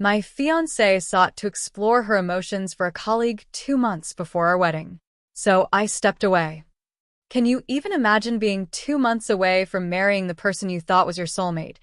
My fiancée sought to explore her emotions for a colleague 2 months before our wedding. So I stepped away. Can you even imagine being 2 months away from marrying the person you thought was your soulmate,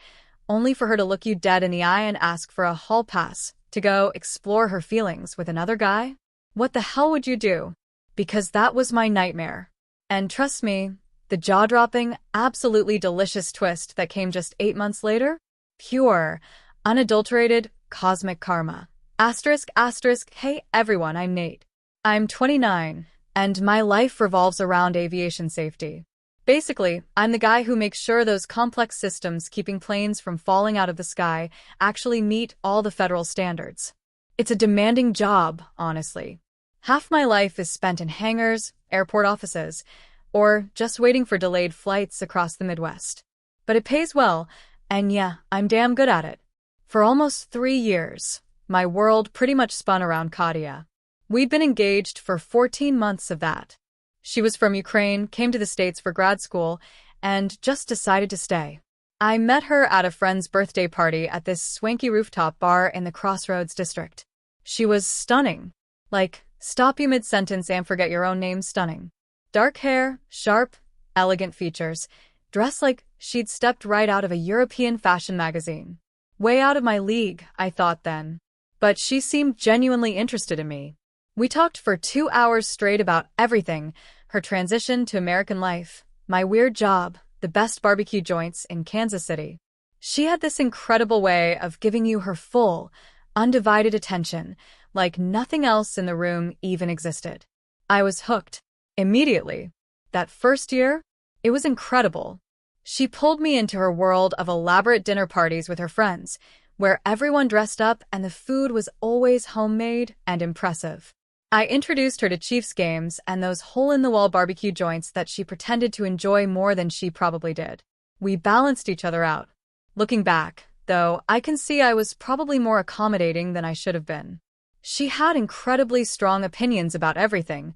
only for her to look you dead in the eye and ask for a hall pass to go explore her feelings with another guy? What the hell would you do? Because that was my nightmare. And trust me, the jaw-dropping, absolutely delicious twist that came just 8 months later? Pure, unadulterated, cosmic karma. Asterisk, asterisk, hey everyone, I'm Nate. I'm 29, and my life revolves around aviation safety. Basically, I'm the guy who makes sure those complex systems keeping planes from falling out of the sky actually meet all the federal standards. It's a demanding job, honestly. Half my life is spent in hangars, airport offices, or just waiting for delayed flights across the Midwest. But it pays well, and yeah, I'm damn good at it. For almost 3 years, my world pretty much spun around Katia. We'd been engaged for 14 months of that. She was from Ukraine, came to the States for grad school, and just decided to stay. I met her at a friend's birthday party at this swanky rooftop bar in the Crossroads district. She was stunning. Like, stop you mid-sentence and forget your own name stunning. Dark hair, sharp, elegant features, dressed like she'd stepped right out of a European fashion magazine. Way out of my league, I thought then. But she seemed genuinely interested in me. We talked for 2 hours straight about everything, her transition to American life, my weird job, the best barbecue joints in Kansas City. She had this incredible way of giving you her full, undivided attention, like nothing else in the room even existed. I was hooked. Immediately. That first year, it was incredible. She pulled me into her world of elaborate dinner parties with her friends, where everyone dressed up and the food was always homemade and impressive. I introduced her to Chiefs games and those hole-in-the-wall barbecue joints that she pretended to enjoy more than she probably did. We balanced each other out. Looking back, though, I can see I was probably more accommodating than I should have been. She had incredibly strong opinions about everything,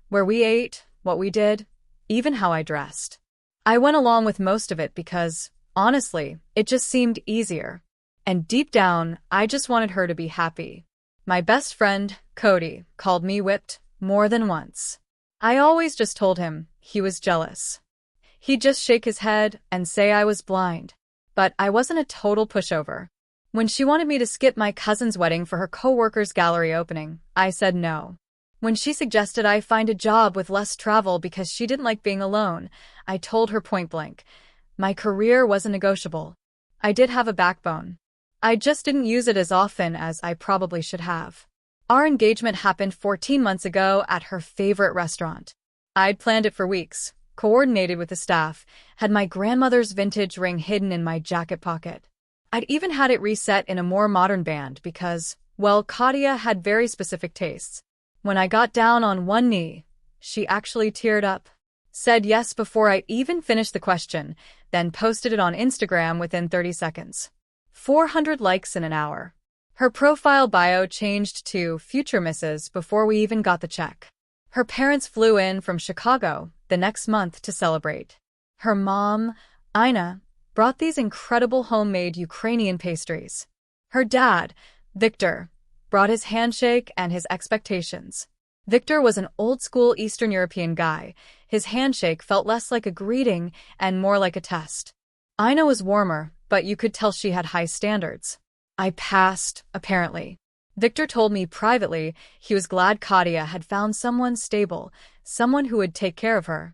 where we ate, what we did, even how I dressed. I went along with most of it because, honestly, it just seemed easier. And deep down, I just wanted her to be happy. My best friend, Cody, called me whipped more than once. I always just told him he was jealous. He'd just shake his head and say I was blind. But I wasn't a total pushover. When she wanted me to skip my cousin's wedding for her coworker's gallery opening, I said no. When she suggested I find a job with less travel because she didn't like being alone, I told her point blank, my career wasn't negotiable. I did have a backbone. I just didn't use it as often as I probably should have. Our engagement happened 14 months ago at her favorite restaurant. I'd planned it for weeks, coordinated with the staff, had my grandmother's vintage ring hidden in my jacket pocket. I'd even had it reset in a more modern band because, well, Katia had very specific tastes. When I got down on one knee, she actually teared up, said yes before I even finished the question, then posted it on Instagram within 30 seconds. 400 likes in an hour. Her profile bio changed to Future Mrs. before we even got the check. Her parents flew in from Chicago the next month to celebrate. Her mom, Ina, brought these incredible homemade Ukrainian pastries. Her dad, Victor, brought his handshake and his expectations. Victor was an old-school Eastern European guy. His handshake felt less like a greeting and more like a test. Ina was warmer, but you could tell she had high standards. I passed, apparently. Victor told me privately he was glad Katia had found someone stable, someone who would take care of her.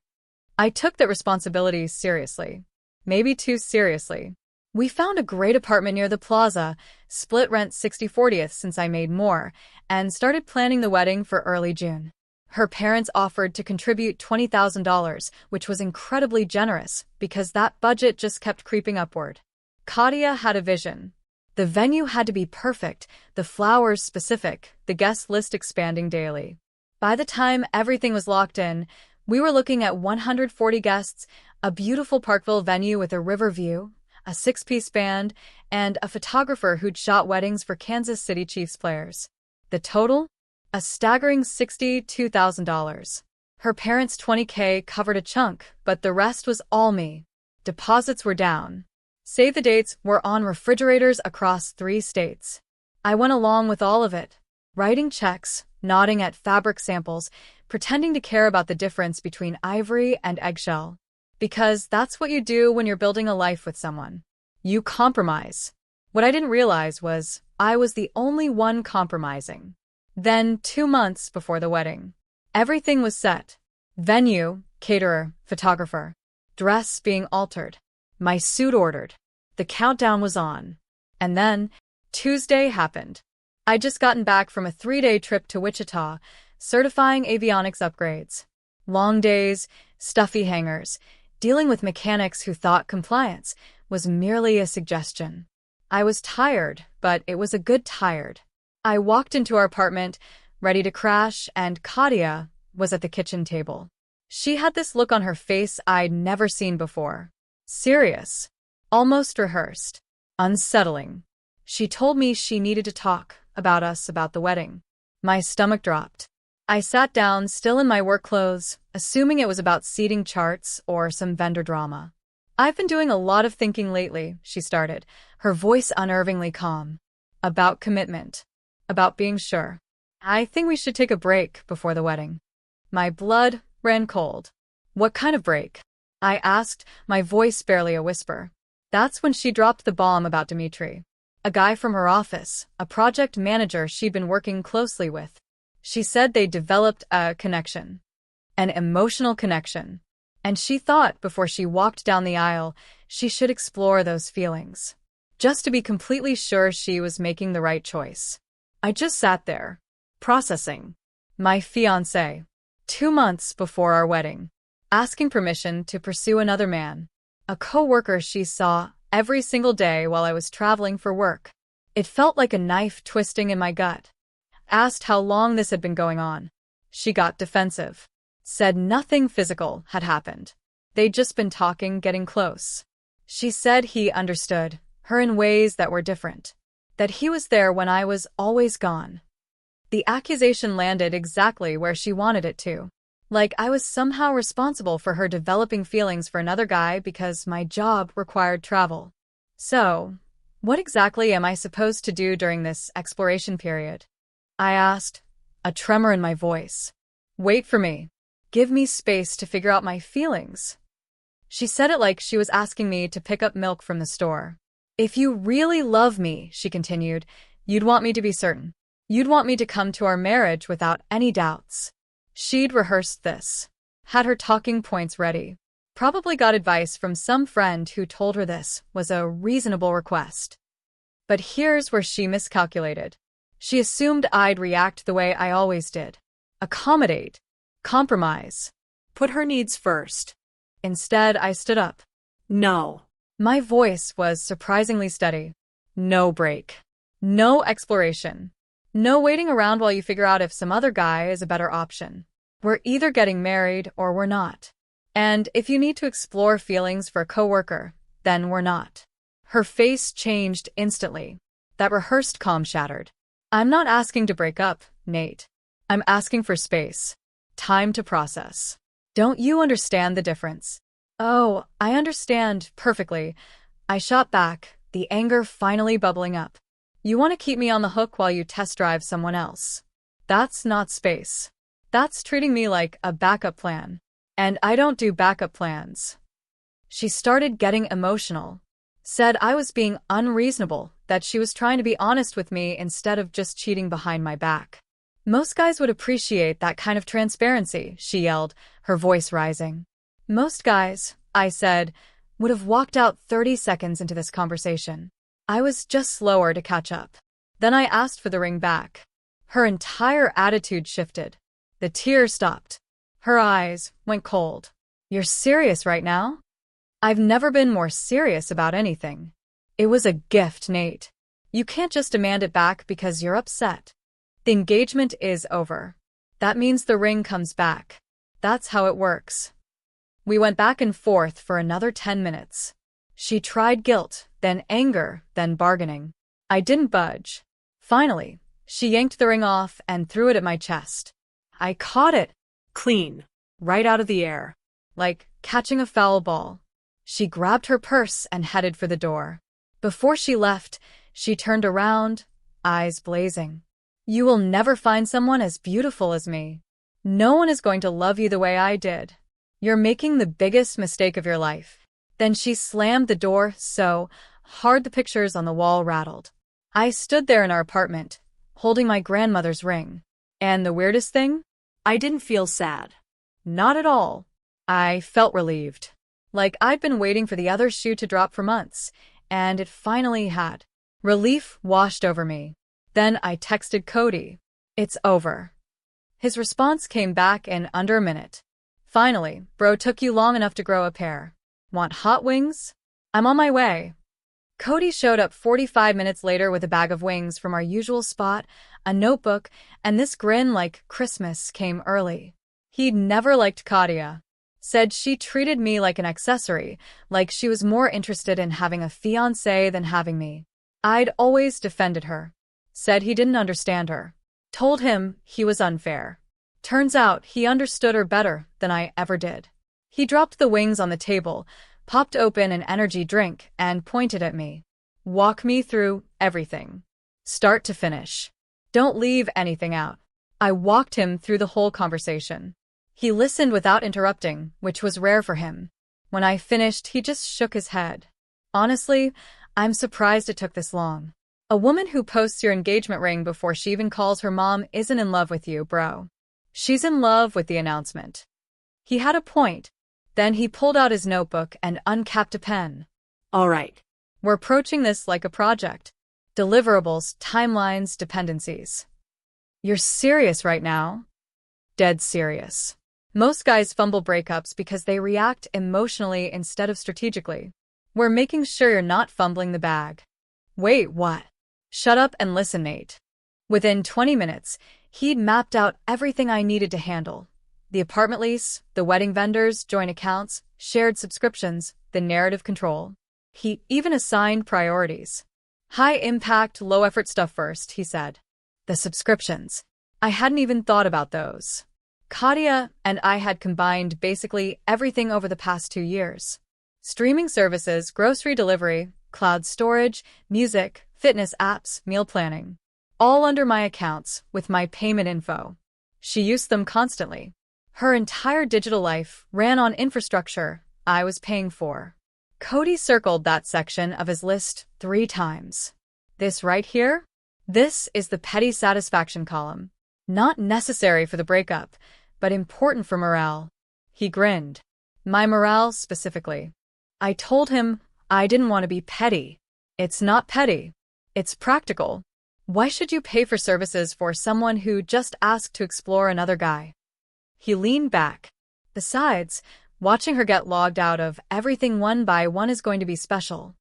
I took that responsibility seriously. Maybe too seriously. We found a great apartment near the plaza, split rent 60/40 since I made more, and started planning the wedding for early June. Her parents offered to contribute $20,000, which was incredibly generous because that budget just kept creeping upward. Katia had a vision. The venue had to be perfect, the flowers specific, the guest list expanding daily. By the time everything was locked in, we were looking at 140 guests, a beautiful Parkville venue with a river view, a 6-piece band, and a photographer who'd shot weddings for Kansas City Chiefs players. The total? A staggering $62,000. Her parents' $20K covered a chunk, but the rest was all me. Deposits were down. Save the dates were on refrigerators across 3 states. I went along with all of it, writing checks, nodding at fabric samples, pretending to care about the difference between ivory and eggshell. Because that's what you do when you're building a life with someone. You compromise. What I didn't realize was I was the only one compromising. Then, 2 months before the wedding, everything was set. Venue, caterer, photographer, dress being altered, my suit ordered. The countdown was on. And then, Tuesday happened. I'd just gotten back from a 3-day trip to Wichita, certifying avionics upgrades. Long days, stuffy hangars, dealing with mechanics who thought compliance was merely a suggestion. I was tired, but it was a good tired. I walked into our apartment, ready to crash, and Katia was at the kitchen table. She had this look on her face I'd never seen before. Serious. Almost rehearsed. Unsettling. She told me she needed to talk about the wedding. My stomach dropped. I sat down, still in my work clothes, assuming it was about seating charts or some vendor drama. I've been doing a lot of thinking lately, she started, her voice unnervingly calm. About commitment. About being sure. I think we should take a break before the wedding. My blood ran cold. What kind of break? I asked, my voice barely a whisper. That's when she dropped the bomb about Dimitri. A guy from her office, a project manager she'd been working closely with. She said they developed a connection. An emotional connection. And she thought before she walked down the aisle, she should explore those feelings. Just to be completely sure she was making the right choice. I just sat there, processing. My fiancé, 2 months before our wedding, asking permission to pursue another man. A co-worker she saw every single day while I was traveling for work. It felt like a knife twisting in my gut. Asked how long this had been going on. She got defensive. Said nothing physical had happened. They'd just been talking, getting close. She said he understood her in ways that were different. That he was there when I was always gone. The accusation landed exactly where she wanted it to. Like I was somehow responsible for her developing feelings for another guy because my job required travel. So, what exactly am I supposed to do during this exploration period? I asked, a tremor in my voice. Wait for me. Give me space to figure out my feelings. She said it like she was asking me to pick up milk from the store. If you really love me, she continued, you'd want me to be certain. You'd want me to come to our marriage without any doubts. She'd rehearsed this. Had her talking points ready. Probably got advice from some friend who told her this was a reasonable request. But here's where she miscalculated. She assumed I'd react the way I always did. Accommodate. Compromise. Put her needs first. Instead, I stood up. No. My voice was surprisingly steady. No break. No exploration. No waiting around while you figure out if some other guy is a better option. We're either getting married or we're not. And if you need to explore feelings for a coworker, then we're not. Her face changed instantly. That rehearsed calm shattered. I'm not asking to break up, Nate. I'm asking for space. Time to process. Don't you understand the difference? Oh, I understand perfectly. I shot back, the anger finally bubbling up. You want to keep me on the hook while you test drive someone else. That's not space. That's treating me like a backup plan. And I don't do backup plans. She started getting emotional. Said I was being unreasonable, that she was trying to be honest with me instead of just cheating behind my back. Most guys would appreciate that kind of transparency, she yelled, her voice rising. Most guys, I said, would have walked out 30 seconds into this conversation. I was just slower to catch up. Then I asked for the ring back. Her entire attitude shifted. The tears stopped. Her eyes went cold. You're serious right now? I've never been more serious about anything. It was a gift, Nate. You can't just demand it back because you're upset. The engagement is over. That means the ring comes back. That's how it works. We went back and forth for another 10 minutes. She tried guilt, then anger, then bargaining. I didn't budge. Finally, she yanked the ring off and threw it at my chest. I caught it, clean, right out of the air, like catching a foul ball. She grabbed her purse and headed for the door. Before she left, she turned around, eyes blazing. You will never find someone as beautiful as me. No one is going to love you the way I did. You're making the biggest mistake of your life. Then she slammed the door so hard the pictures on the wall rattled. I stood there in our apartment, holding my grandmother's ring. And the weirdest thing? I didn't feel sad. Not at all. I felt relieved. Like I'd been waiting for the other shoe to drop for months, and it finally had. Relief washed over me. Then I texted Cody. It's over. His response came back in under a minute. Finally, bro, took you long enough to grow a pair. Want hot wings? I'm on my way. Cody showed up 45 minutes later with a bag of wings from our usual spot, a notebook, and this grin like Christmas came early. He'd never liked Katia. Said she treated me like an accessory, like she was more interested in having a fiancé than having me. I'd always defended her. Said he didn't understand her. Told him he was unfair. Turns out he understood her better than I ever did. He dropped the wings on the table, popped open an energy drink, and pointed at me. Walk me through everything. Start to finish. Don't leave anything out. I walked him through the whole conversation. He listened without interrupting, which was rare for him. When I finished, he just shook his head. Honestly, I'm surprised it took this long. A woman who posts your engagement ring before she even calls her mom isn't in love with you, bro. She's in love with the announcement. He had a point. Then he pulled out his notebook and uncapped a pen. All right. We're approaching this like a project. Deliverables, timelines, dependencies. You're serious right now? Dead serious. Most guys fumble breakups because they react emotionally instead of strategically. We're making sure you're not fumbling the bag. Wait, what? Shut up and listen, Nate. Within 20 minutes, he'd mapped out everything I needed to handle. The apartment lease, the wedding vendors, joint accounts, shared subscriptions, the narrative control. He even assigned priorities. High impact, low effort stuff first, he said. The subscriptions. I hadn't even thought about those. Katia and I had combined basically everything over the past 2 years. Streaming services, grocery delivery, cloud storage, music, fitness apps, meal planning. All under my accounts with my payment info. She used them constantly. Her entire digital life ran on infrastructure I was paying for. Cody circled that section of his list 3 times. This right here? This is the petty satisfaction column. Not necessary for the breakup, but important for morale. He grinned. My morale specifically. I told him I didn't want to be petty. It's not petty. It's practical. Why should you pay for services for someone who just asked to explore another guy? He leaned back. Besides, watching her get logged out of everything one by one is going to be special.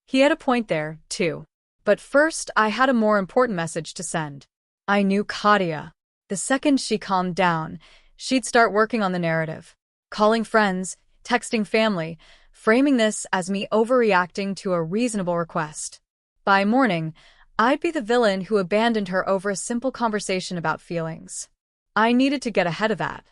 He had a point there, too. But first, I had a more important message to send. I knew Katia. The second she calmed down, she'd start working on the narrative. Calling friends, texting family, framing this as me overreacting to a reasonable request. By morning, I'd be the villain who abandoned her over a simple conversation about feelings. I needed to get ahead of that.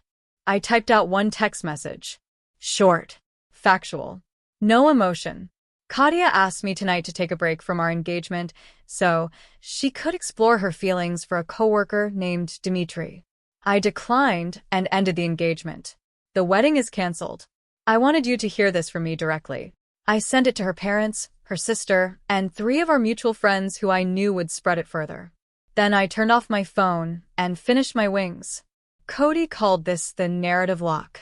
I typed out one text message. Short. Factual. No emotion. Katia asked me tonight to take a break from our engagement so she could explore her feelings for a coworker named Dimitri. I declined and ended the engagement. The wedding is canceled. I wanted you to hear this from me directly. I sent it to her parents, her sister, and 3 of our mutual friends who I knew would spread it further. Then I turned off my phone and finished my wings. Cody called this the narrative lock.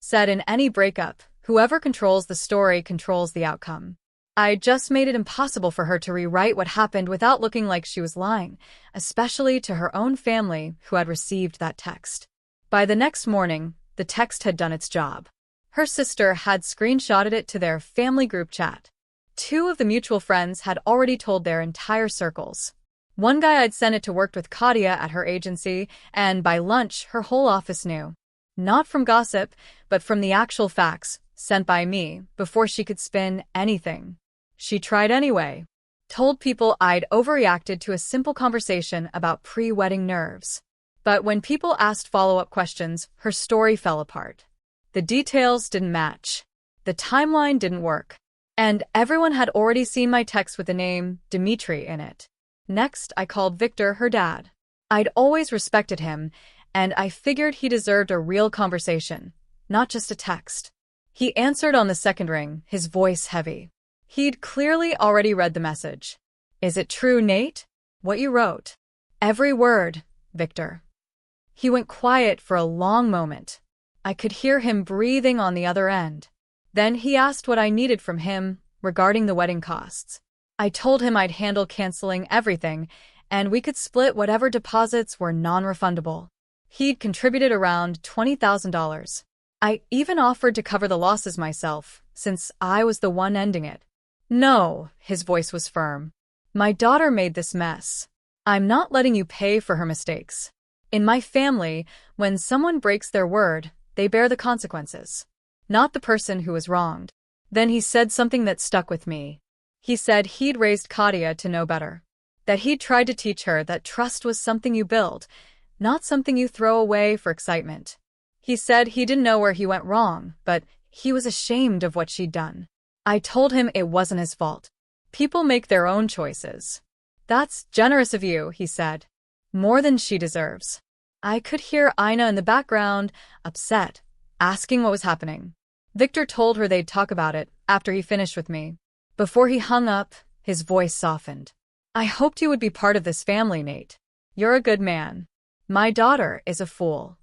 Said in any breakup, whoever controls the story controls the outcome. I just made it impossible for her to rewrite what happened without looking like she was lying, especially to her own family who had received that text. By the next morning, the text had done its job. Her sister had screenshotted it to their family group chat. 2 of the mutual friends had already told their entire circles. One guy I'd sent it to worked with Katia at her agency, and by lunch, her whole office knew. Not from gossip, but from the actual facts, sent by me, before she could spin anything. She tried anyway. Told people I'd overreacted to a simple conversation about pre-wedding nerves. But when people asked follow-up questions, her story fell apart. The details didn't match. The timeline didn't work. And everyone had already seen my text with the name Dimitri in it. Next, I called Victor, her dad. I'd always respected him, and I figured he deserved a real conversation, not just a text. He answered on the second ring, his voice heavy. He'd clearly already read the message. "Is it true, Nate? What you wrote?" "Every word, Victor." He went quiet for a long moment. I could hear him breathing on the other end. Then he asked what I needed from him regarding the wedding costs. I told him I'd handle canceling everything, and we could split whatever deposits were non-refundable. He'd contributed around $20,000. I even offered to cover the losses myself, since I was the one ending it. "No," his voice was firm. "My daughter made this mess. I'm not letting you pay for her mistakes. In my family, when someone breaks their word, they bear the consequences, not the person who was wronged." Then he said something that stuck with me. He said he'd raised Katia to know better, that he'd tried to teach her that trust was something you build, not something you throw away for excitement. He said he didn't know where he went wrong, but he was ashamed of what she'd done. I told him it wasn't his fault. People make their own choices. "That's generous of you," he said. "More than she deserves." I could hear Ina in the background, upset, asking what was happening. Victor told her they'd talk about it after he finished with me. Before he hung up, his voice softened. "I hoped you would be part of this family, Nate. You're a good man. My daughter is a fool."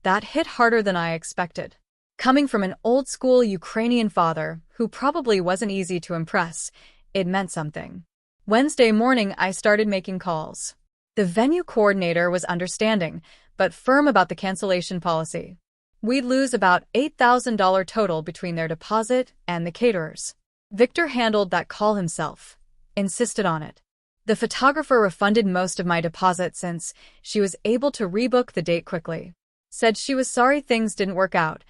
That hit harder than I expected. Coming from an old-school Ukrainian father who probably wasn't easy to impress, it meant something. Wednesday morning, I started making calls. The venue coordinator was understanding, but firm about the cancellation policy. We'd lose about $8,000 total between their deposit and the caterers. Victor handled that call himself, insisted on it. The photographer refunded most of my deposit since she was able to rebook the date quickly. Said she was sorry things didn't work out,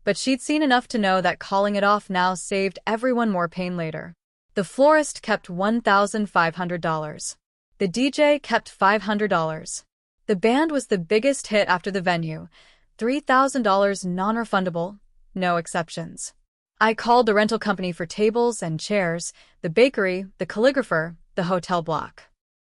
but she'd seen enough to know that calling it off now saved everyone more pain later. The florist kept $1,500. The DJ kept $500. The band was the biggest hit after the venue, $3,000 non-refundable, no exceptions. I called the rental company for tables and chairs, the bakery, the calligrapher, the hotel block.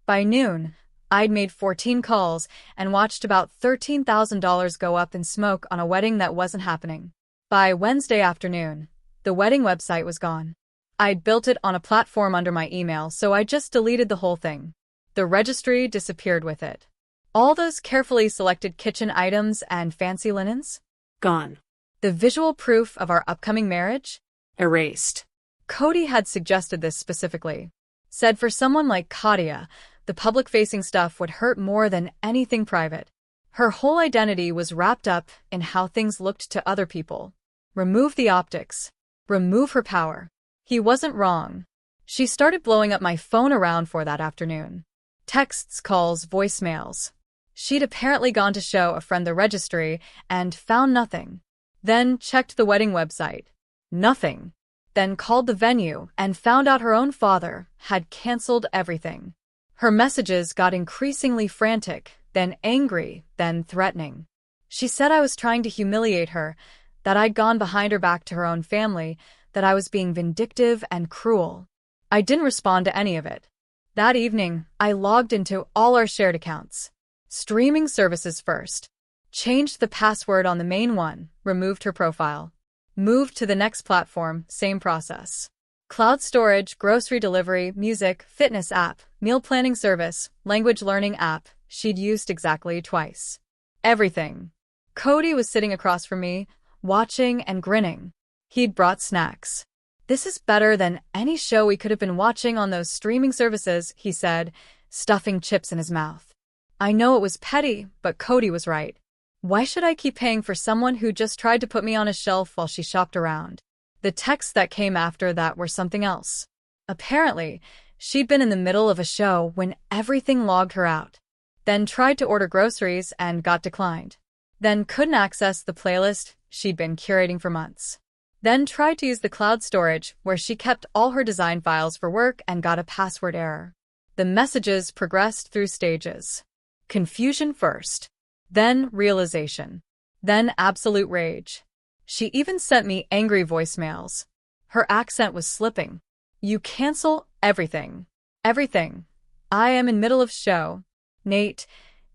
By noon, I'd made 14 calls and watched about $13,000 go up in smoke on a wedding that wasn't happening. By Wednesday afternoon, the wedding website was gone. I'd built it on a platform under my email, so I just deleted the whole thing. The registry disappeared with it. All those carefully selected kitchen items and fancy linens? Gone. The visual proof of our upcoming marriage? Erased. Cody had suggested this specifically. Said for someone like Katia, the public-facing stuff would hurt more than anything private. Her whole identity was wrapped up in how things looked to other people. Remove the optics. Remove her power. He wasn't wrong. She started blowing up my phone around for that afternoon. Texts, calls, voicemails. She'd apparently gone to show a friend the registry and found nothing. Then checked the wedding website. Nothing. Then called the venue and found out her own father had canceled everything. Her messages got increasingly frantic, then angry, then threatening. She said I was trying to humiliate her, that I'd gone behind her back to her own family, that I was being vindictive and cruel. I didn't respond to any of it. That evening, I logged into all our shared accounts. Streaming services first. Changed the password on the main one, removed her profile. Moved to the next platform, same process. Cloud storage, grocery delivery, music, fitness app, meal planning service, language learning app, she'd used exactly twice. Everything. Cody was sitting across from me, watching and grinning. He'd brought snacks. "This is better than any show we could have been watching on those streaming services," he said, stuffing chips in his mouth. I know it was petty, but Cody was right. Why should I keep paying for someone who just tried to put me on a shelf while she shopped around? The texts that came after that were something else. Apparently, she'd been in the middle of a show when everything logged her out. Then tried to order groceries and got declined. Then couldn't access the playlist she'd been curating for months. Then tried to use the cloud storage where she kept all her design files for work and got a password error. The messages progressed through stages. Confusion first. Then realization. Then absolute rage. She even sent me angry voicemails. Her accent was slipping. "You cancel everything. Everything. I am in middle of show. Nate,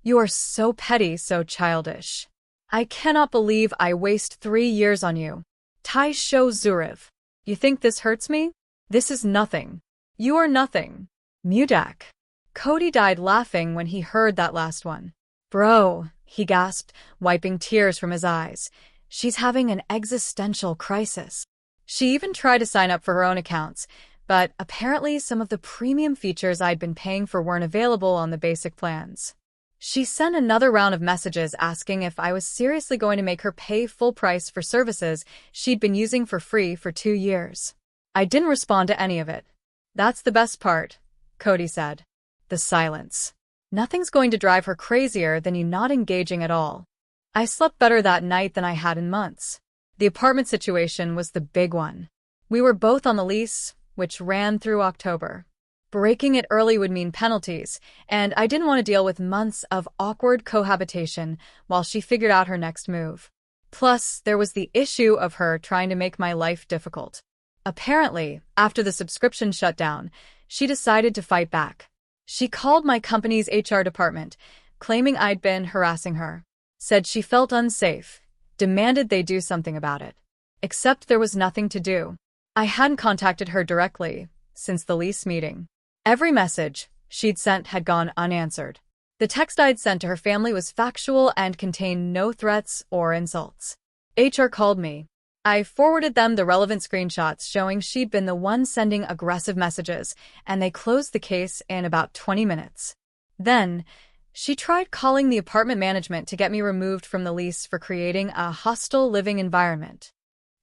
you are so petty, so childish. I cannot believe I waste 3 years on you. Tai Sho Zuriv. You think this hurts me? This is nothing. You are nothing. Mudak. Cody died laughing when he heard that last one. Bro, he gasped, wiping tears from his eyes. She's having an existential crisis. She even tried to sign up for her own accounts, but apparently some of the premium features I'd been paying for weren't available on the basic plans. She sent another round of messages asking if I was seriously going to make her pay full price for services she'd been using for free for 2 years. I didn't respond to any of it. That's the best part, Cody said. The silence. Nothing's going to drive her crazier than you not engaging at all. I slept better that night than I had in months. The apartment situation was the big one. We were both on the lease, which ran through October. Breaking it early would mean penalties, and I didn't want to deal with months of awkward cohabitation while she figured out her next move. Plus, there was the issue of her trying to make my life difficult. Apparently, after the subscription shut down, she decided to fight back. She called my company's HR department, claiming I'd been harassing her. Said she felt unsafe, demanded they do something about it. Except there was nothing to do. I hadn't contacted her directly since the lease meeting. Every message she'd sent had gone unanswered. The text I'd sent to her family was factual and contained no threats or insults. HR called me. I forwarded them the relevant screenshots showing she'd been the one sending aggressive messages, and they closed the case in about 20 minutes. Then, she tried calling the apartment management to get me removed from the lease for creating a hostile living environment.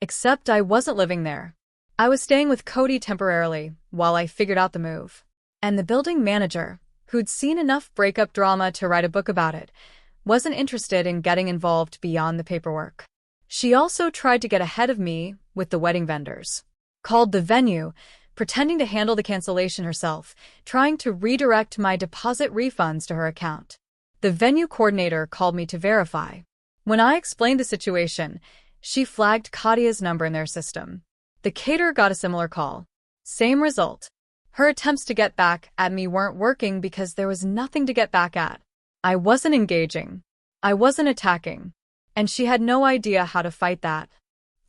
Except I wasn't living there. I was staying with Cody temporarily while I figured out the move. And the building manager, who'd seen enough breakup drama to write a book about it, wasn't interested in getting involved beyond the paperwork. She also tried to get ahead of me with the wedding vendors. Called the venue, pretending to handle the cancellation herself, trying to redirect my deposit refunds to her account. The venue coordinator called me to verify. When I explained the situation, she flagged Kadia's number in their system. The caterer got a similar call. Same result. Her attempts to get back at me weren't working because there was nothing to get back at. I wasn't engaging. I wasn't attacking. And she had no idea how to fight that.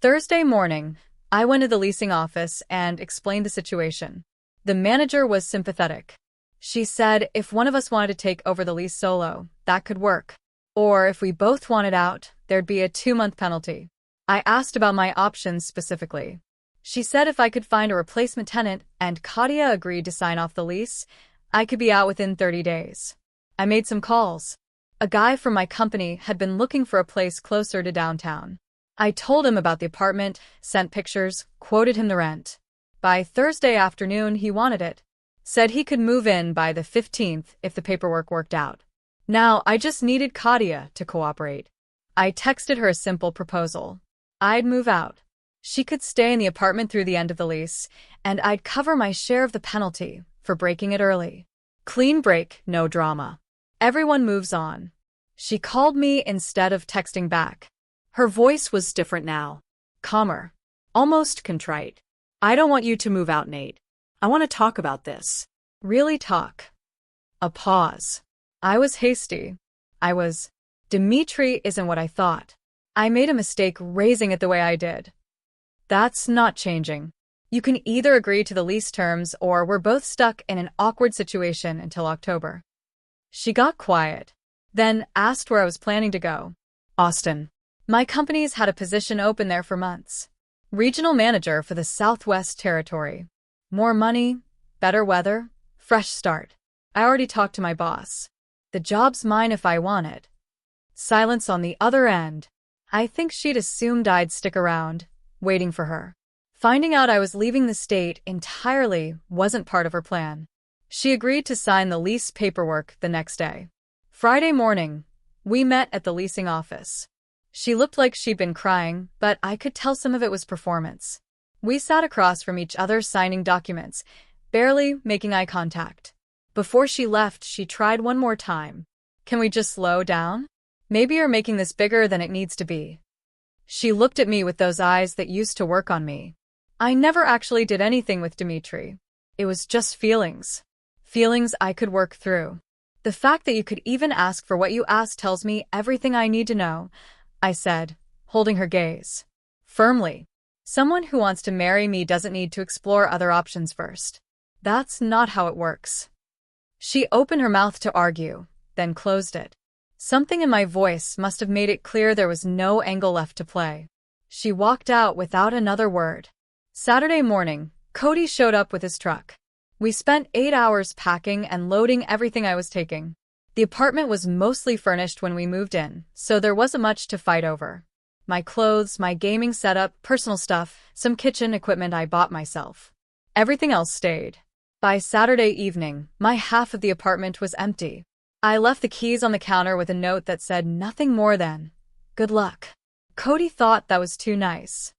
Thursday morning, I went to the leasing office and explained the situation. The manager was sympathetic. She said if one of us wanted to take over the lease solo, that could work. Or if we both wanted out, there'd be a 2-month penalty. I asked about my options specifically. She said if I could find a replacement tenant and Kadia agreed to sign off the lease, I could be out within 30 days. I made some calls. A guy from my company had been looking for a place closer to downtown. I told him about the apartment, sent pictures, quoted him the rent. By Thursday afternoon, he wanted it. Said he could move in by the 15th if the paperwork worked out. Now, I just needed Kadia to cooperate. I texted her a simple proposal. I'd move out. She could stay in the apartment through the end of the lease, and I'd cover my share of the penalty for breaking it early. Clean break, no drama. Everyone moves on. She called me instead of texting back. Her voice was different now. Calmer. Almost contrite. I don't want you to move out, Nate. I want to talk about this. Really talk. A pause. I was hasty. Dimitri isn't what I thought. I made a mistake raising it the way I did. That's not changing. You can either agree to the lease terms or we're both stuck in an awkward situation until October. She got quiet, then asked where I was planning to go. Austin. My company's had a position open there for months. Regional manager for the Southwest Territory. More money, better weather, fresh start. I already talked to my boss. The job's mine if I want it. Silence on the other end. I think she'd assumed I'd stick around, waiting for her. Finding out I was leaving the state entirely wasn't part of her plan. She agreed to sign the lease paperwork the next day. Friday morning, we met at the leasing office. She looked like she'd been crying, but I could tell some of it was performance. We sat across from each other signing documents, barely making eye contact. Before she left, she tried one more time. Can we just slow down? Maybe you're making this bigger than it needs to be. She looked at me with those eyes that used to work on me. I never actually did anything with Dimitri. It was just feelings. Feelings I could work through. The fact that you could even ask for what you asked tells me everything I need to know, I said, holding her gaze firmly. Someone who wants to marry me doesn't need to explore other options first. That's not how it works. She opened her mouth to argue, then closed it. Something in my voice must have made it clear there was no angle left to play. She walked out without another word. Saturday morning, Cody showed up with his truck. We spent 8 hours packing and loading everything I was taking. The apartment was mostly furnished when we moved in, so there wasn't much to fight over. My clothes, my gaming setup, personal stuff, some kitchen equipment I bought myself. Everything else stayed. By Saturday evening, my half of the apartment was empty. I left the keys on the counter with a note that said nothing more than, "Good luck." Cody thought that was too nice.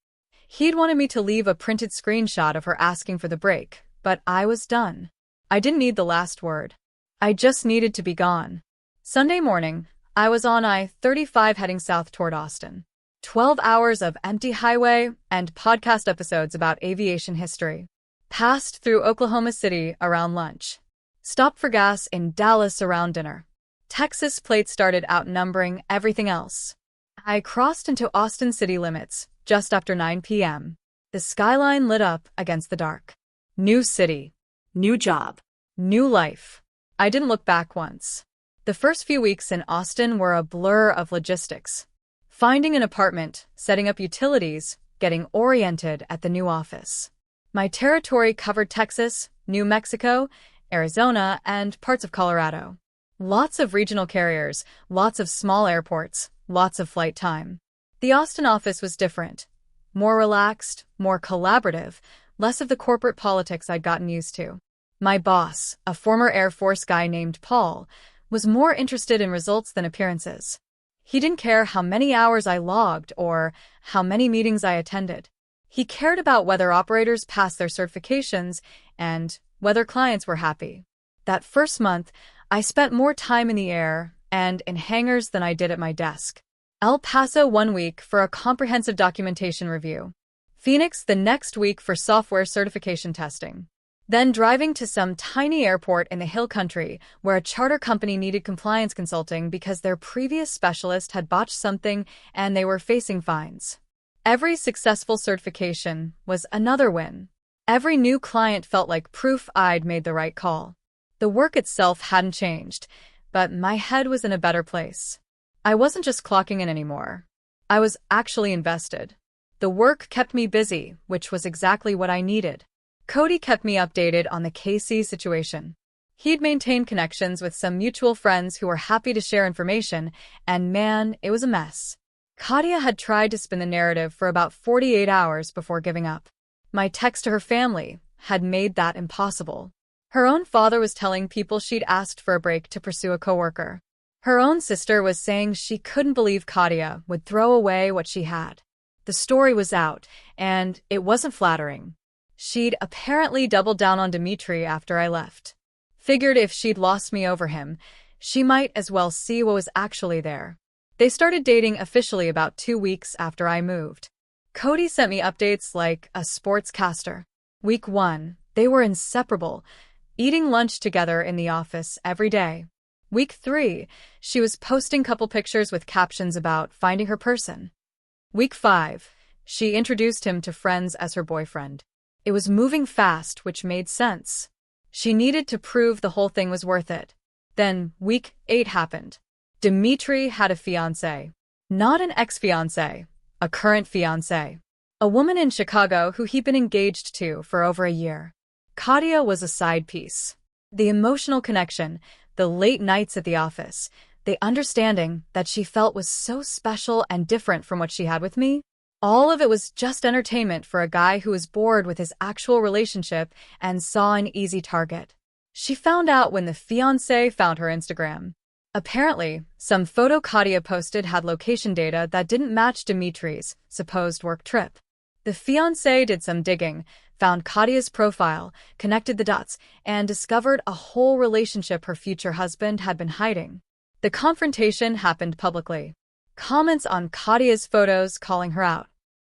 He'd wanted me to leave a printed screenshot of her asking for the break, but I was done. I didn't need the last word. I just needed to be gone. Sunday morning, I was on I-35 heading south toward Austin. 12 hours of empty highway and podcast episodes about aviation history. Passed through Oklahoma City around lunch. Stopped for gas in Dallas around dinner. Texas plates started outnumbering everything else. I crossed into Austin city limits just after 9 p.m. The skyline lit up against the dark. New city. New job. New life. I didn't look back once. The first few weeks in Austin were a blur of logistics. Finding an apartment, setting up utilities, getting oriented at the new office. My territory covered Texas, New Mexico, Arizona, and parts of Colorado. Lots of regional carriers, lots of small airports, lots of flight time. The Austin office was different. More relaxed, more collaborative, less of the corporate politics I'd gotten used to. My boss, a former Air Force guy named Paul, was more interested in results than appearances. He didn't care how many hours I logged or how many meetings I attended. He cared about whether operators passed their certifications and whether clients were happy. That first month, I spent more time in the air and in hangars than I did at my desk. El Paso 1 week for a comprehensive documentation review. Phoenix the next week for software certification testing. Then driving to some tiny airport in the hill country where a charter company needed compliance consulting because their previous specialist had botched something and they were facing fines. Every successful certification was another win. Every new client felt like proof I'd made the right call. The work itself hadn't changed, but my head was in a better place. I wasn't just clocking in anymore. I was actually invested. The work kept me busy, which was exactly what I needed. Cody kept me updated on the KC situation. He'd maintained connections with some mutual friends who were happy to share information, and man, it was a mess. Katia had tried to spin the narrative for about 48 hours before giving up. My text to her family had made that impossible. Her own father was telling people she'd asked for a break to pursue a coworker. Her own sister was saying she couldn't believe Katia would throw away what she had. The story was out, and it wasn't flattering. She'd apparently doubled down on Dimitri after I left. Figured if she'd lost me over him, she might as well see what was actually there. They started dating officially about 2 weeks after I moved. Cody sent me updates like a sportscaster. Week 1, they were inseparable, eating lunch together in the office every day. Week 3, she was posting couple pictures with captions about finding her person. Week 5, she introduced him to friends as her boyfriend. It was moving fast, which made sense. She needed to prove the whole thing was worth it. Then, week 8 happened. Dimitri had a fiancée. Not an ex-fiancée, a current fiancée. A woman in Chicago who he'd been engaged to for over a year. Katia was a side piece. The emotional connection, the late nights at the office, the understanding that she felt was so special and different from what she had with me. All of it was just entertainment for a guy who was bored with his actual relationship and saw an easy target. She found out when the fiancé found her Instagram. Apparently, some photo Katia posted had location data that didn't match Dimitri's supposed work trip. The fiancé did some digging, found Katia's profile, connected the dots, and discovered a whole relationship her future husband had been hiding. The confrontation happened publicly. Comments on Katia's photos calling her out.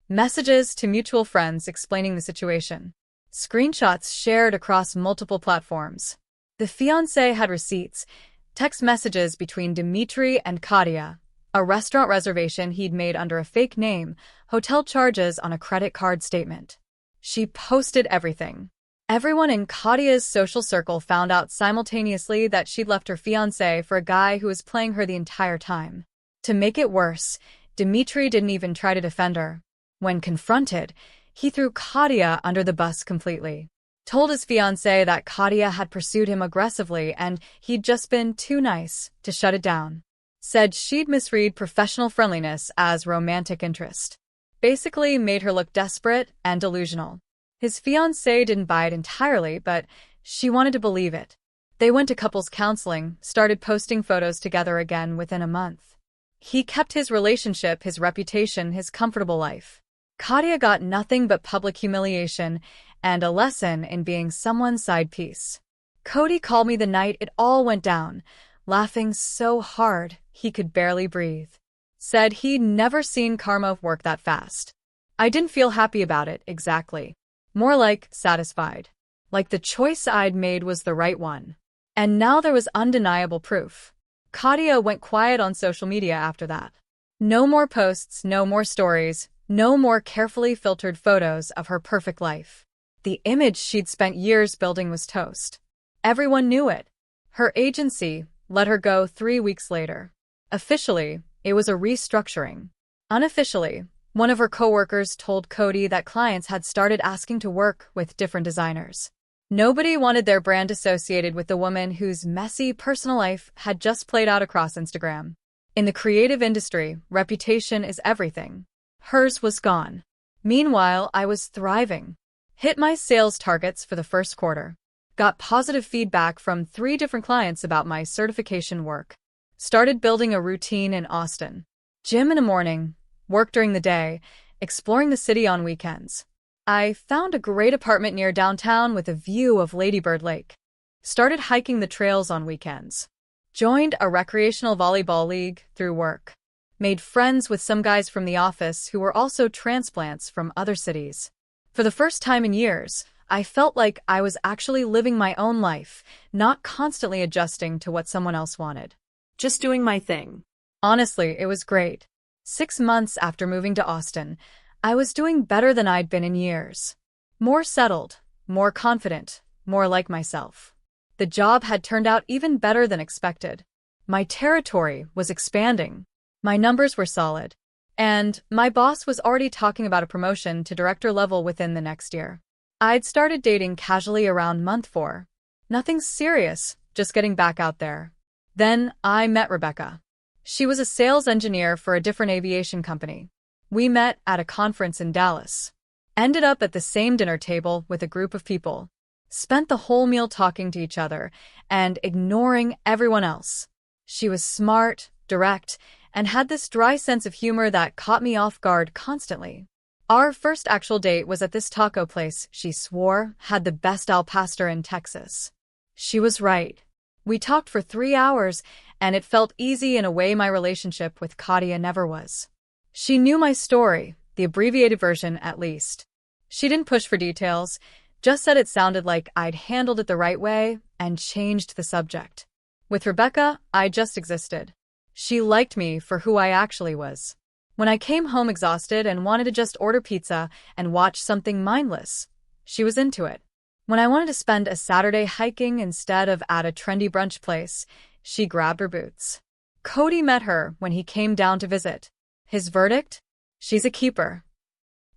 Messages to mutual friends explaining the situation. Screenshots shared across multiple platforms. The The fiancé had receipts, text messages between Dmitry and Katya, a restaurant reservation he'd made under a fake name, hotel charges on a credit card statement. She posted everything. Everyone in Katya's social circle found out simultaneously that she'd left her fiancé for a guy who was playing her the entire time. To make it worse, Dmitry didn't even try to defend her. When confronted, he threw Katya under the bus completely. Told his fiancée that Katya had pursued him aggressively and he'd just been too nice to shut it down. Said she'd misread professional friendliness as romantic interest. Basically made her look desperate and delusional. His fiancée didn't buy it entirely, but she wanted to believe it. They went to couples counseling, started posting photos together again within a month. He kept his relationship, his reputation, his comfortable life. Katya got nothing but public humiliation and a lesson in being someone's side piece. Cody called me the night it all went down, laughing so hard he could barely breathe. Said he'd never seen karma work that fast. I didn't feel happy about it, exactly. More like satisfied. Like the choice I'd made was the right one. And now there was undeniable proof. Katya went quiet on social media after that. No more posts, no more stories, no more carefully filtered photos of her perfect life. The image she'd spent years building was toast. Everyone knew it. Her agency let her go 3 weeks later. Officially, it was a restructuring. Unofficially, one of her coworkers told Cody that clients had started asking to work with different designers. Nobody wanted their brand associated with the woman whose messy personal life had just played out across Instagram. In the creative industry, reputation is everything. Hers was gone. Meanwhile, I was thriving. Hit my sales targets for the first quarter. Got positive feedback from 3 different clients about my certification work. Started building a routine in Austin. Gym in the morning, work during the day, exploring the city on weekends. I found a great apartment near downtown with a view of Lady Bird Lake. Started hiking the trails on weekends. Joined a recreational volleyball league through work. Made friends with some guys from the office who were also transplants from other cities. For the first time in years, I felt like I was actually living my own life, not constantly adjusting to what someone else wanted. Just doing my thing. Honestly, it was great. 6 months after moving to Austin, I was doing better than I'd been in years. More settled, more confident, more like myself. The job had turned out even better than expected. My territory was expanding. My numbers were solid. And my boss was already talking about a promotion to director level within the next year. I'd started dating casually around month 4. Nothing serious, just getting back out there. Then I met Rebecca. She was a sales engineer for a different aviation company. We met at a conference in Dallas. Ended up at the same dinner table with a group of people. Spent the whole meal talking to each other and ignoring everyone else. She was smart, direct, and had this dry sense of humor that caught me off guard constantly. Our first actual date was at this taco place she swore had the best al pastor in Texas. She was right. We talked for 3 hours, and it felt easy in a way my relationship with Katya never was. She knew my story, the abbreviated version at least. She didn't push for details, just said it sounded like I'd handled it the right way and changed the subject. With Rebecca, I just existed. She liked me for who I actually was. When I came home exhausted and wanted to just order pizza and watch something mindless, she was into it. When I wanted to spend a Saturday hiking instead of at a trendy brunch place, she grabbed her boots. Cody met her when he came down to visit. His verdict? She's a keeper.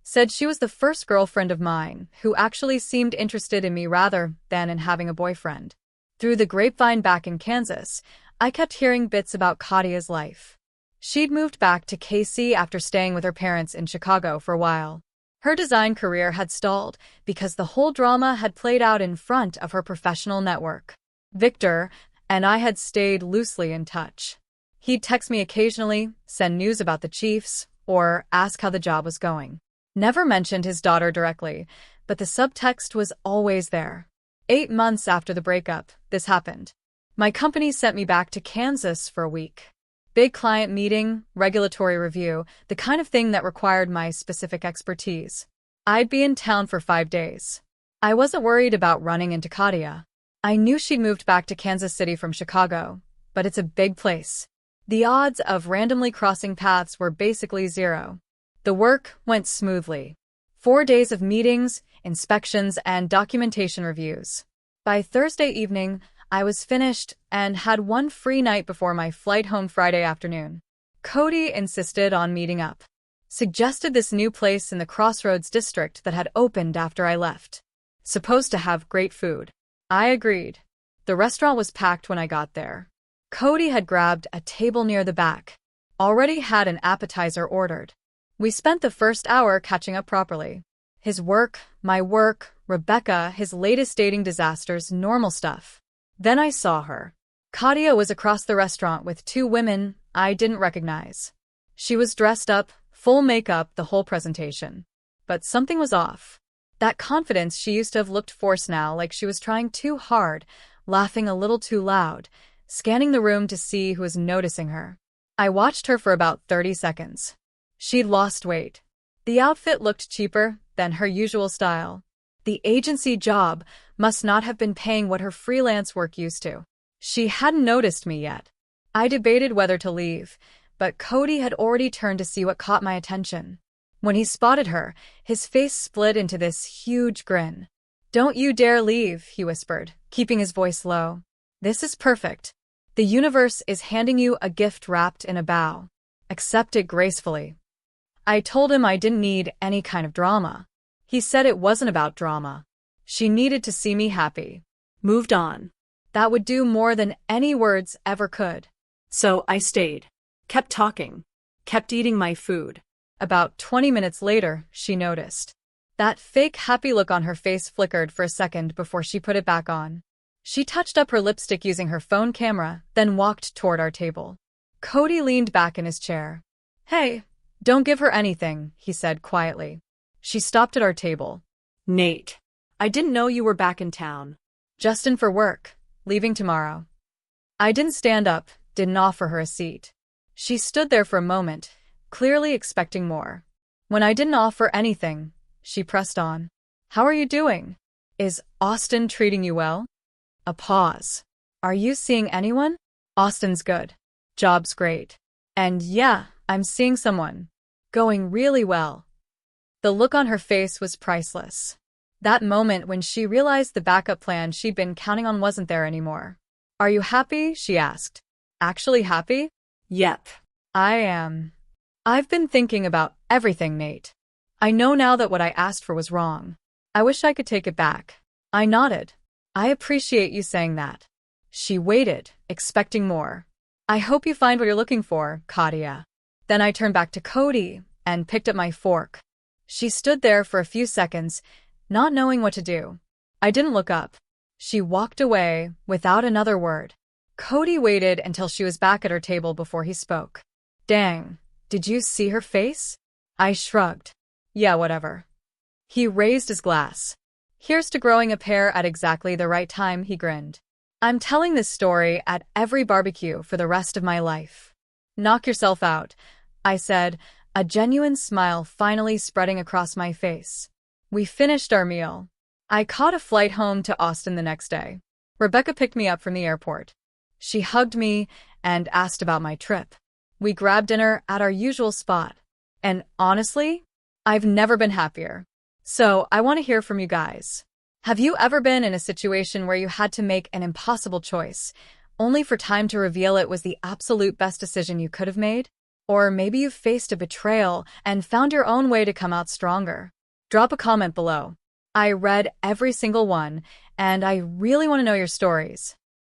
Said she was the first girlfriend of mine who actually seemed interested in me rather than in having a boyfriend. Through the grapevine back in Kansas, I kept hearing bits about Katya's life. She'd moved back to KC after staying with her parents in Chicago for a while. Her design career had stalled because the whole drama had played out in front of her professional network. Victor and I had stayed loosely in touch. He'd text me occasionally, send news about the Chiefs, or ask how the job was going. Never mentioned his daughter directly, but the subtext was always there. 8 months after the breakup, this happened. My company sent me back to Kansas for a week. Big client meeting, regulatory review, the kind of thing that required my specific expertise. I'd be in town for 5 days. I wasn't worried about running into Katya. I knew she'd moved back to Kansas City from Chicago, but it's a big place. The odds of randomly crossing paths were basically zero. The work went smoothly. 4 days of meetings, inspections, and documentation reviews. By Thursday evening, I was finished and had one free night before my flight home Friday afternoon. Cody insisted on meeting up. Suggested this new place in the Crossroads district that had opened after I left. Supposed to have great food. I agreed. The restaurant was packed when I got there. Cody had grabbed a table near the back. Already had an appetizer ordered. We spent the first hour catching up properly. His work, my work, Rebecca, his latest dating disasters, normal stuff. Then I saw her. Katia was across the restaurant with 2 women I didn't recognize. She was dressed up, full makeup, the whole presentation. But something was off. That confidence she used to have looked forced now, like she was trying too hard, laughing a little too loud, scanning the room to see who was noticing her. I watched her for about 30 seconds. She'd lost weight. The outfit looked cheaper than her usual style. The agency job must not have been paying what her freelance work used to. She hadn't noticed me yet. I debated whether to leave, but Cody had already turned to see what caught my attention. When he spotted her, his face split into this huge grin. "Don't you dare leave," he whispered, keeping his voice low. "This is perfect. The universe is handing you a gift wrapped in a bow. Accept it gracefully." I told him I didn't need any kind of drama. He said it wasn't about drama. She needed to see me happy. Moved on. That would do more than any words ever could. So I stayed. Kept talking. Kept eating my food. About 20 minutes later, she noticed. That fake happy look on her face flickered for a second before she put it back on. She touched up her lipstick using her phone camera, then walked toward our table. Cody leaned back in his chair. "Hey, don't give her anything," he said quietly. She stopped at our table. "Nate, I didn't know you were back in town." "Just in for work. Leaving tomorrow." I didn't stand up, didn't offer her a seat. She stood there for a moment, clearly expecting more. When I didn't offer anything, she pressed on. "How are you doing? Is Austin treating you well?" A pause. "Are you seeing anyone?" "Austin's good. Job's great. And yeah, I'm seeing someone. Going really well." The look on her face was priceless. That moment when she realized the backup plan she'd been counting on wasn't there anymore. "Are you happy?" she asked. "Actually happy?" "Yep. I am. I've been thinking about everything, Nate. I know now that what I asked for was wrong. I wish I could take it back." I nodded. "I appreciate you saying that." She waited, expecting more. "I hope you find what you're looking for, Katia." Then I turned back to Cody and picked up my fork. She stood there for a few seconds, not knowing what to do. I didn't look up. She walked away without another word. Cody waited until she was back at her table before he spoke. "Dang, did you see her face?" I shrugged. "Yeah, whatever." He raised his glass. "Here's to growing a pair at exactly the right time," he grinned. "I'm telling this story at every barbecue for the rest of my life." "Knock yourself out," I said, a genuine smile finally spreading across my face. We finished our meal. I caught a flight home to Austin the next day. Rebecca picked me up from the airport. She hugged me and asked about my trip. We grabbed dinner at our usual spot. And honestly, I've never been happier. So I want to hear from you guys. Have you ever been in a situation where you had to make an impossible choice, only for time to reveal it was the absolute best decision you could have made? Or maybe you've faced a betrayal and found your own way to come out stronger. Drop a comment below. I read every single one, and I really want to know your stories.